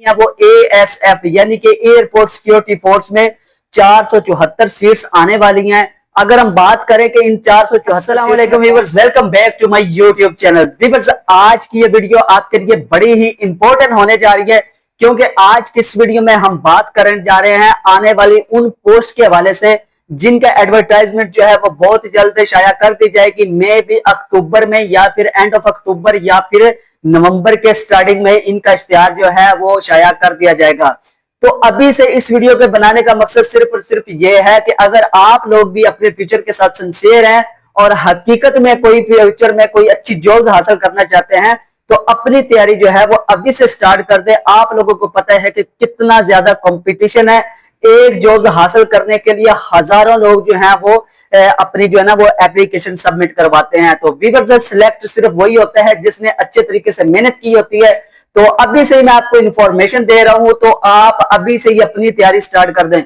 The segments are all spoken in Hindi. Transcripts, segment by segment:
या वो ASF यानी कि एयरपोर्ट सिक्योरिटी फोर्स में 474 सीट्स आने वाली हैं। अगर हम बात करें कि इन 474 viewers, welcome back to my YouTube channel. Viewers, आज की ये वीडियो आपके लिए बड़ी ही इंपॉर्टेंट होने जा रही है, क्योंकि आज की इस वीडियो में हम बात करने जा रहे हैं आने वाली उन पोस्ट के हवाले से जिनका एडवर्टाइजमेंट जो है वो बहुत जल्द शाया कर दी जाएगी। मे भी अक्टूबर में या फिर एंड ऑफ अक्टूबर या फिर नवंबर के स्टार्टिंग में इनका इश्तिहार जो है वो शाया कर दिया जाएगा। तो अभी से इस वीडियो के बनाने का मकसद सिर्फ और सिर्फ ये है कि अगर आप लोग भी अपने फ्यूचर के साथ सिंसियर हैं और हकीकत में कोई फ्यूचर में कोई अच्छी जॉब हासिल करना चाहते हैं तो अपनी तैयारी जो है वो अभी से स्टार्ट कर दे। आप लोगों को पता है कि कितना ज्यादा कंपटीशन है। एक जॉब हासिल करने के लिए हजारों लोग जो हैं वो अपनी जो है ना वो एप्लीकेशन सबमिट करवाते हैं। तो व्यूअर्स, सिलेक्ट सिर्फ वही होता है जिसने अच्छे तरीके से मेहनत की होती है। तो अभी से ही मैं आपको इंफॉर्मेशन दे रहा हूं, तो आप अभी से ही अपनी तैयारी स्टार्ट कर दें।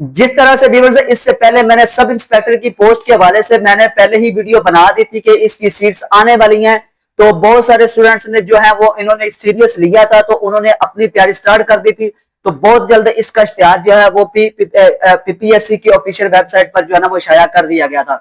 जिस तरह से व्यूअर्स, इससे पहले मैंने सब इंस्पेक्टर की पोस्ट के हवाले से मैंने पहले ही वीडियो बना दी थी कि इसकी सीट्स आने वाली हैं। तो बहुत सारे स्टूडेंट्स ने जो है वो इन्होंने सीरियस लिया था, तो उन्होंने अपनी तैयारी स्टार्ट कर दी थी। तो बहुत जल्द इसका इश्तिहार जो है वो पीपीएससी की ऑफिशियल वेबसाइट पर जो है ना वो शाया कर दिया गया था।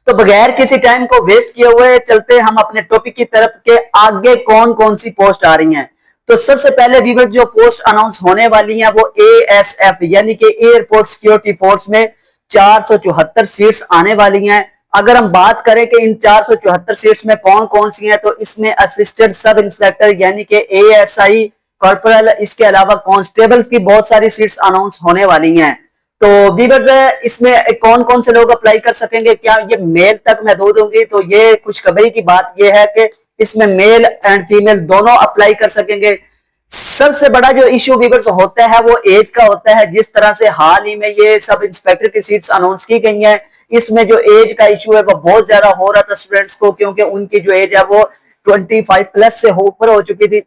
तो बगैर किसी टाइम को वेस्ट किए हुए चलते हम अपने टॉपिक की तरफ के आगे कौन कौन सी पोस्ट आ रही हैं। तो सबसे पहले व्यूअर्स, जो पोस्ट अनाउंस होने वाली है वो ASF यानी कि एयरपोर्ट सिक्योरिटी फोर्स में 474 सीट्स आने वाली हैं। अगर हम बात करें कि इन 474 सीट्स में कौन कौन सी हैं, तो इसमें असिस्टेंट सब इंस्पेक्टर यानी कि ASI, कॉर्पोरल, इसके अलावा कांस्टेबल्स की बहुत सारी सीट्स अनाउंस होने वाली हैं। तो व्यूअर्स, इसमें कौन कौन से लोग अप्लाई कर सकेंगे, क्या ये मेल तक मैं दो दूंगी? तो ये कुछ खबरी की बात ये है कि इसमें मेल एंड फीमेल दोनों अप्लाई कर सकेंगे। सबसे बड़ा जो इश्यू व्यूअर्स होता है वो एज का होता है। जिस तरह से हाल ही में ये सब इंस्पेक्टर की सीट्स अनाउंस की गई हैं, इसमें जो एज का इश्यू है वो बहुत ज्यादा हो रहा था स्टूडेंट्स को, क्योंकि उनकी जो एज है वो 25 प्लस से ऊपर हो चुकी थी।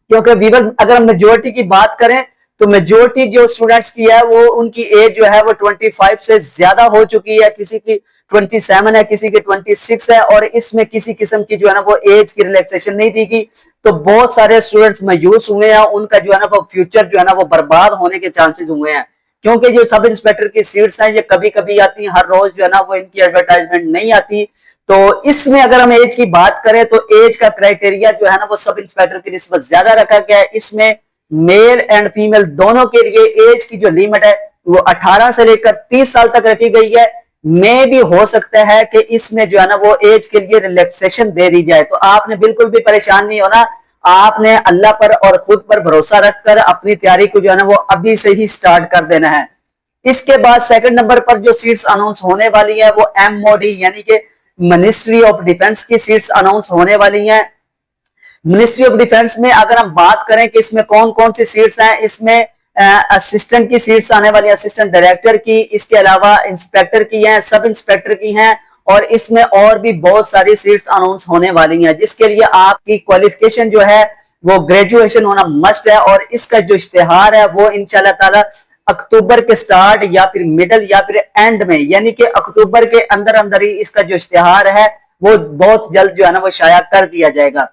क्योंकि व्यूअर्स, अगर हम मेजोरिटी की बात करें तो मेजोरिटी जो स्टूडेंट्स की है वो उनकी एज जो है वो 25 से ज्यादा हो चुकी है। किसी की 27 है, किसी की 26 है, और इसमें किसी किस्म की जो है ना वो एज की रिलैक्सेशन नहीं दी गई। तो बहुत सारे स्टूडेंट्स मायूस हुए हैं, उनका जो है ना वो फ्यूचर जो है ना वो बर्बाद होने के चांसेस हुए हैं। क्योंकि जो सब इंस्पेक्टर की सीट्स हैं ये कभी कभी आती हैं, हर रोज जो है ना वो इनकी एडवर्टाइजमेंट नहीं आती। तो इसमें अगर हम एज की बात करें तो एज का क्राइटेरिया जो है ना वो सब इंस्पेक्टर की निस्बत ज्यादा रखा गया है। इसमें मेल एंड फीमेल दोनों के लिए एज की जो लिमिट है वो 18 से लेकर 30 साल तक रखी गई है। में भी हो सकता है कि इसमें जो है ना वो एज के लिए रिलैक्सेशन दे दी जाए। तो आपने बिल्कुल भी परेशान नहीं होना, आपने अल्लाह पर और खुद पर भरोसा रखकर अपनी तैयारी को जो है ना वो अभी से ही स्टार्ट कर देना है। इसके बाद सेकंड नंबर पर जो सीट्स अनाउंस होने वाली है वो MOD यानी कि मिनिस्ट्री ऑफ डिफेंस की सीट्स अनाउंस होने वाली हैं। मिनिस्ट्री ऑफ डिफेंस में अगर हम बात करें कि इसमें कौन कौन सी सीट्स हैं, इसमें असिस्टेंट की सीट्स आने वाली, असिस्टेंट डायरेक्टर की, इसके अलावा इंस्पेक्टर की हैं, सब इंस्पेक्टर की हैं, और इसमें और भी बहुत सारी सीट्स अनाउंस होने वाली हैं, जिसके लिए आपकी क्वालिफिकेशन जो है वो ग्रेजुएशन होना मस्ट है। और इसका जो इश्तिहार है वो इंशाल्लाह ताला अक्टूबर के स्टार्ट या फिर मिडल या फिर एंड में, यानी कि अक्टूबर के अंदर अंदर ही इसका जो इश्तिहार है वो बहुत जल्द जो है ना वो शाया कर दिया जाएगा।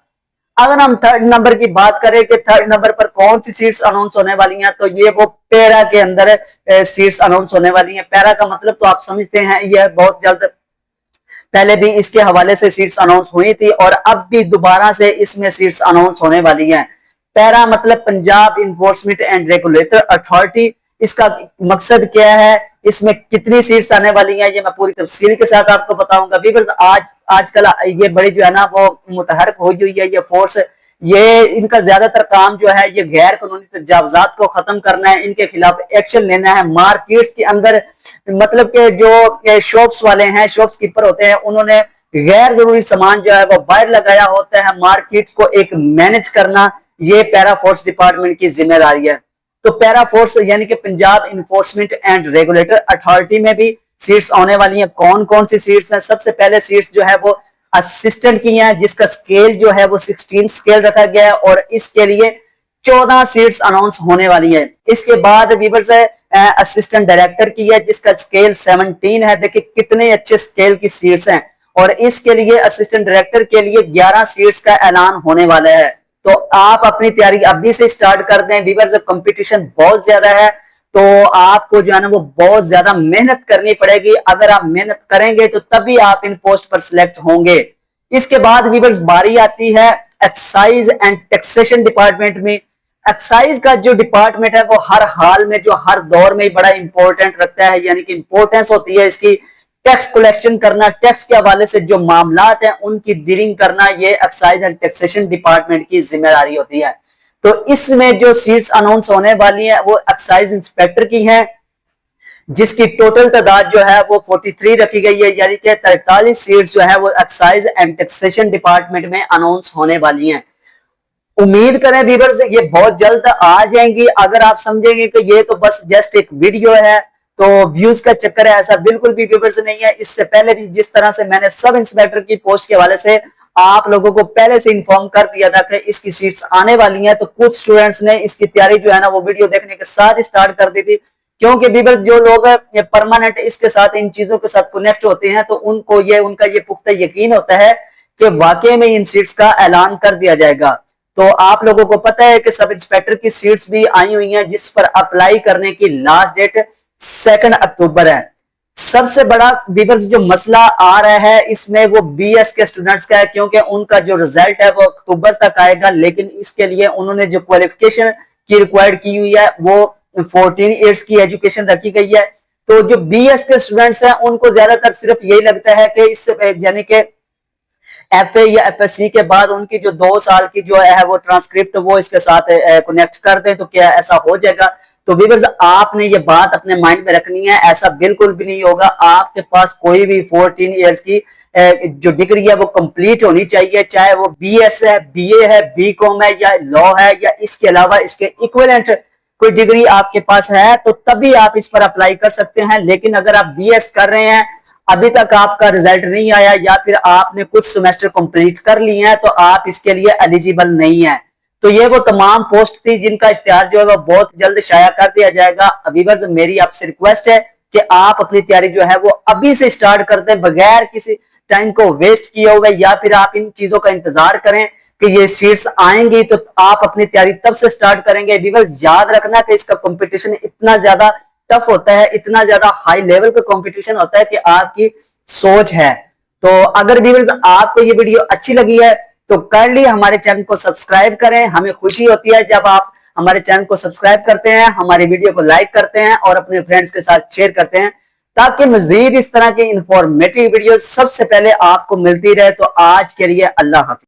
अगर हम थर्ड नंबर की बात करें कि थर्ड नंबर पर कौन सी सीट्स अनाउंस होने वाली हैं, तो ये वो पैरा के अंदर सीट्स अनाउंस होने वाली हैं। पैरा का मतलब तो आप समझते हैं, यह बहुत जल्द पहले भी इसके हवाले से सीट्स अनाउंस हुई थी और अब भी दोबारा से इसमें सीट्स अनाउंस होने वाली हैं। पैरा मतलब Punjab enforcement and regulator authority. इसका मकसद क्या है, इसमें कितनी सीट्स आने वाली हैं, ये मैं पूरी तफसील के साथ आपको बताऊंगा। आजकल ये बड़ी जो है ना वो मुतहरक हो हुई है ये फोर्स। ये इनका ज्यादातर काम जो है ये गैर कानूनी तजावजात को खत्म करना है, इनके खिलाफ एक्शन लेना है। मार्केट्स के अंदर मतलब कि जो शॉप्स वाले हैं, शॉप्स कीपर होते हैं, उन्होंने गैर जरूरी सामान जो है वो बाहर लगाया होता है। मार्केट को एक मैनेज करना ये पैरा फोर्स डिपार्टमेंट की जिम्मेदारी है। तो पैरा फोर्स यानी कि Punjab enforcement and regulator authority में भी सीट्स आने वाली हैं। कौन कौन सी सीट्स हैं? सबसे पहले सीट्स जो है वो असिस्टेंट की हैं, जिसका स्केल जो है वो 16 स्केल रखा गया है, और इसके लिए 14 सीट्स अनाउंस होने वाली है। इसके बाद व्यूअर्स असिस्टेंट डायरेक्टर की है, जिसका स्केल 17 है। देखिए कितने अच्छे स्केल की सीट्स हैं। और इसके लिए असिस्टेंट डायरेक्टर के लिए 11 सीट्स का ऐलान होने वाला है। तो आप अपनी तैयारी अभी से स्टार्ट कर दें व्यूअर्स। जब कंपटीशन बहुत ज्यादा है तो आपको जो है ना वो बहुत ज्यादा मेहनत करनी पड़ेगी। अगर आप मेहनत करेंगे तो तभी आप इन पोस्ट पर सिलेक्ट होंगे। इसके बाद व्यूअर्स बारी आती है एक्साइज एंड टैक्सेशन डिपार्टमेंट में। एक्साइज का जो डिपार्टमेंट है वो हर हाल में, जो हर दौर में बड़ा इंपॉर्टेंट रखता है, यानी कि इंपॉर्टेंस होती है इसकी। टैक्स कलेक्शन करना, टैक्स के हवाले से जो मामलात हैं उनकी डीलिंग करना, ये एक्साइज एंड टैक्सेशन डिपार्टमेंट की जिम्मेदारी होती है। तो इसमें जो सीट्स अनाउंस होने वाली है वो एक्साइज इंस्पेक्टर की हैं, जिसकी टोटल तादाद जो है वो 43 रखी गई है, यानी कि 43 सीट्स जो है वो एक्साइज एंड टैक्सेशन डिपार्टमेंट में अनाउंस होने वाली हैं। उम्मीद करें व्यूअर्स ये बहुत जल्द आ जाएंगी। अगर आप समझेंगे कि ये तो बस जस्ट एक वीडियो है तो व्यूज का चक्कर है, ऐसा बिल्कुल भी व्यूअर्स नहीं है। इससे पहले भी जिस तरह से मैंने सब इंस्पेक्टर की पोस्ट के हवाले से आप लोगों को पहले से इन्फॉर्म कर दिया था कि इसकी सीट्स आने वाली हैं, तो कुछ स्टूडेंट्स ने इसकी तैयारी जो है ना वो वीडियो देखने के साथ स्टार्ट कर दी थी। क्योंकि व्यूअर्स जो लोग परमानेंट इसके साथ, इन चीजों के साथ कनेक्ट होते हैं, तो उनको उनका ये पुख्ता यकीन होता है कि वाकई में इन सीट्स का ऐलान कर दिया जाएगा। तो आप लोगों को पता है कि सब इंस्पेक्टर की सीट्स भी आई हुई हैं, जिस पर अप्लाई करने की लास्ट डेट 2 अक्टूबर है। सबसे बड़ा व्यूअर्स जो मसला आ रहा है इसमें वो बीएस के स्टूडेंट्स का है, क्योंकि उनका जो रिजल्ट है वो अक्टूबर तक आएगा, लेकिन इसके लिए उन्होंने जो क्वालिफिकेशन की रिक्वायर्ड की हुई है वो 14 ईयर्स की एजुकेशन रखी गई है। तो जो बीएस के स्टूडेंट्स हैं उनको ज्यादातर सिर्फ यही लगता है कि इससे यानी कि एफए या एफएससी के बाद उनकी जो 2 साल की जो है वो ट्रांसक्रिप्ट वो इसके साथ कनेक्ट कर दें तो क्या ऐसा हो जाएगा। तो व्यूअर्स आपने ये बात अपने माइंड में रखनी है, ऐसा बिल्कुल भी नहीं होगा। आपके पास कोई भी 14 इयर्स की जो डिग्री है वो कंप्लीट होनी चाहिए, चाहे वो बीएस है, बीए है, बीकॉम है या लॉ है या इसके अलावा इसके इक्विवेलेंट कोई डिग्री आपके पास है तो तभी आप इस पर अप्लाई कर सकते हैं। लेकिन अगर आप बीएस कर रहे हैं, अभी तक आपका रिजल्ट नहीं आया या फिर आपने कुछ सेमेस्टर कंप्लीट कर लिए हैं, तो आप इसके लिए एलिजिबल नहीं है। तो ये वो तमाम पोस्ट थी जिनका इश्तिहार जो है वो बहुत जल्द शाया कर दिया जाएगा। व्यूअर्स मेरी आपसे रिक्वेस्ट है कि आप अपनी तैयारी जो है वो अभी से स्टार्ट कर दें, बगैर किसी टाइम को वेस्ट किए हुए, या फिर आप इन चीजों का इंतजार करें कि ये सीट्स आएंगी तो आप अपनी तैयारी तब से स्टार्ट करेंगे। व्यूअर्स याद रखना कि इसका कंपटीशन इतना ज्यादा टफ होता है, इतना ज्यादा हाई लेवल का कंपटीशन होता है कि आपकी सोच है। तो अगर व्यूअर्स आपको ये वीडियो अच्छी लगी है तो काइंडली हमारे चैनल को सब्सक्राइब करें। हमें खुशी होती है जब आप हमारे चैनल को सब्सक्राइब करते हैं, हमारी वीडियो को लाइक करते हैं और अपने फ्रेंड्स के साथ शेयर करते हैं, ताकि मजीद इस तरह की इंफॉर्मेटिव वीडियो सबसे पहले आपको मिलती रहे। तो आज के लिए अल्लाह हाफिज।